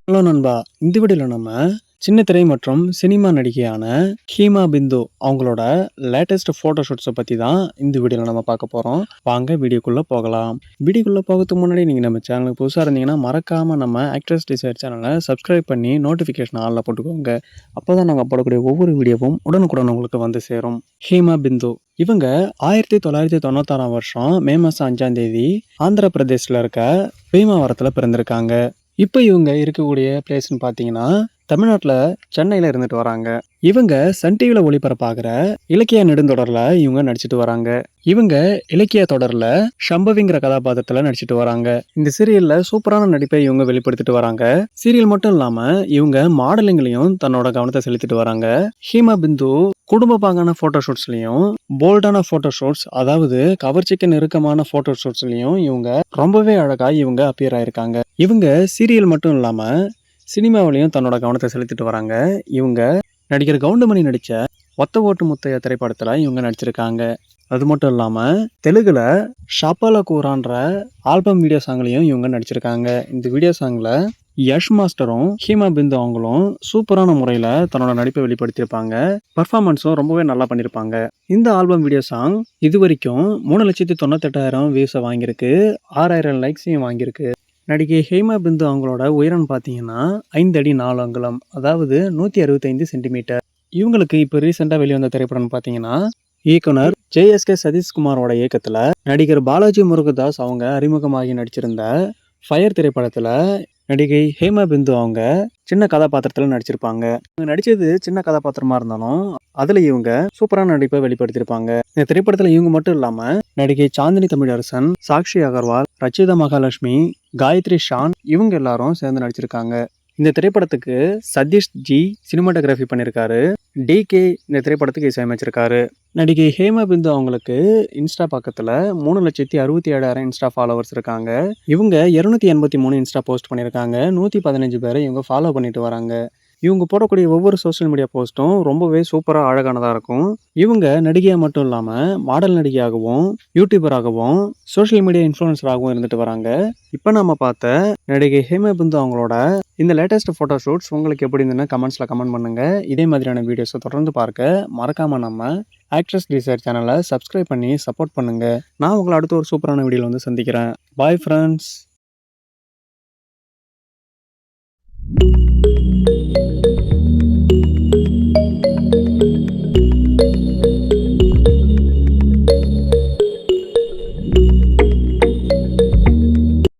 Hello நண்பா! இந்த வீடியோல நம்ம சின்ன திரை மற்றும் சினிமா நடிகையான ஹீமா பிந்து அவங்களோட லேட்டஸ்ட் ஃபோட்டோ ஷூட்ஸ பத்தி தான் இந்த வீடியோல நம்ம பார்க்க போறோம். வாங்க வீடியோக்குள்ள போகலாம். வீடியோக்குள்ள போகறதுக்கு முன்னாடி நீங்க நம்ம சேனலுக்கு புதுசா இருந்தீங்கன்னா, மறக்காம நம்ம ஆக்ட்ரஸ் டிசைர் சேனல சப்ஸ்கிரைப் பண்ணி நோட்டிஃபிகேஷன் ஆல்ல போட்டுக்கோங்க. அப்பதான் நாங்க போடக்கூடிய ஒவ்வொரு வீடியோவும் உடனுக்குடன் உங்களுக்கு வந்து சேரும். ஹீமா பிந்து இவங்க 1996ஆம் வருஷம் மே மாசம் 5ஆம் தேதி ஆந்திர பிரதேஷ்ல இருக்க பீமாவரத்துல பிறந்திருக்காங்க. இப்ப இவங்க இருக்கக்கூடிய பிளேஸ்ன்னு பார்த்தீங்கன்னா, தமிழ்நாட்டுல சென்னையில இருந்துட்டு வராங்க. இவங்க சன் டிவில ஒளிபரப்பாகுற இலக்கிய நெடுந்தொடர்ல இவங்க நடிச்சிட்டு வராங்க. இவங்க இலக்கிய தொடர்ல ஷம்பவிங்கிற கதாபாத்திரத்துல நடிச்சிட்டு வராங்க. இந்த சீரியல்ல சூப்பரான நடிப்பை இவங்க வெளிப்படுத்திட்டு வராங்க. சீரியல் மட்டும் இல்லாம இவங்க மாடலிங்லயும் தன்னோட கவனத்தை செலுத்திட்டு வராங்க. ஹீமா பிந்து குடும்ப பாங்கான போட்டோ ஷூட்ஸ்லயும் போல்டான போட்டோ ஷூட்ஸ், அதாவது கவர்ச்சிக்கு நெருக்கமான போட்டோ ஷூட்ஸ்லயும் இவங்க ரொம்பவே அழகா இவங்க அப்பியர் ஆயிருக்காங்க. இவங்க சீரியல் மட்டும் இல்லாம சினிமாவிலையும் தன்னோட கவனத்தை செலுத்திட்டு வராங்க. இவங்க நடிகர் கவுண்டமணி நடிச்ச ஒத்த ஓட்டு முத்தையா திரைப்படத்துல இவங்க நடிச்சிருக்காங்க. அது மட்டும் இல்லாம தெலுங்குல ஷாப்பால கூறான்ற ஆல்பம் வீடியோ சாங்லயும் இவங்க நடிச்சிருக்காங்க. இந்த வீடியோ சாங்ல யஷ் மாஸ்டரும் ஹீமா பிந்து அவங்களும் சூப்பரான முறையில தன்னோட நடிப்பை வெளிப்படுத்தியிருப்பாங்க. பர்ஃபார்மன்ஸும் ரொம்பவே நல்லா பண்ணியிருப்பாங்க. இந்த ஆல்பம் வீடியோ சாங் இது வரைக்கும் 3,98,000 வியூஸை வாங்கியிருக்கு. 6,000 லைக்ஸையும் வாங்கியிருக்கு. நடிகை ஹேமா பிந்து அவங்களோட உயரம் பார்த்தீங்கன்னா 5 அடி 4 அங்குலம், அதாவது 165 சென்டிமீட்டர். இவங்களுக்கு இப்போ ரீசெண்டாக வெளிவந்த திரைப்படம்னு பார்த்தீங்கன்னா, இயக்குனர் JSK சதீஷ்குமாரோட இயக்கத்தில் நடிகர் பாலாஜி முருகதாஸ் அவங்க அறிமுகமாகி நடிச்சிருந்த ஃபயர் திரைப்படத்தில் நடிகை ஹேமா பிந்து அவங்க சின்ன கதாபாத்திரத்தில் நடிச்சிருப்பாங்க. இவங்க நடிச்சது சின்ன கதாபாத்திரமா இருந்தாலும் அதுல இவங்க சூப்பரான நடிப்பை வெளிப்படுத்தியிருப்பாங்க. இந்த திரைப்படத்துல இவங்க மட்டும் இல்லாம நடிகை சாந்தினி தமிழரசன், சாக்ஷி அகர்வால், ரச்சிதா மகாலட்சுமி, காயத்ரி ஷான் இவங்க எல்லாரும் சேர்ந்து நடிச்சிருக்காங்க. இந்த திரைப்படத்துக்கு சதீஷ் ஜி சினிமாட்டோகிராஃபி பண்ணியிருக்காரு. DK இந்த திரைப்படத்துக்கு இசையமைச்சிருக்காரு. நடிகை ஹேமா பிந்து அவங்களுக்கு இன்ஸ்டா பக்கத்துல 3,67,000 இன்ஸ்டா ஃபாலோவர்ஸ் இருக்காங்க. இவங்க 283 இன்ஸ்டா போஸ்ட் பண்ணியிருக்காங்க. 115 பேரை இவங்க ஃபாலோ பண்ணிட்டு வராங்க. இவங்க போடக்கூடிய ஒவ்வொரு சோஷியல் மீடியா போஸ்ட்டும் ரொம்பவே சூப்பராக அழகானதாக இருக்கும். இவங்க நடிகையாக மட்டும் இல்லாமல் மாடல் நடிகையாகவும் யூடியூபராகவும் சோஷியல் மீடியா இன்ஃப்ளூயன்சராகவும் இருந்துட்டு வராங்க. இப்போ நம்ம பார்த்த நடிகை ஹேமா பிந்து அவங்களோட இந்த லேட்டஸ்ட் ஃபோட்டோ ஷூட்ஸ் உங்களுக்கு எப்படி இருந்துன்னு கமெண்ட்ஸில் கமெண்ட் பண்ணுங்கள். இதே மாதிரியான வீடியோஸை தொடர்ந்து பார்க்க மறக்காமல் நம்ம ஆக்ட்ரஸ் டிசைர் சேனலை சப்ஸ்கிரைப் பண்ணி சப்போர்ட் பண்ணுங்கள். நான் உங்களை அடுத்த ஒரு சூப்பரான வீடியோவில் வந்து சந்திக்கிறேன். Bye friends.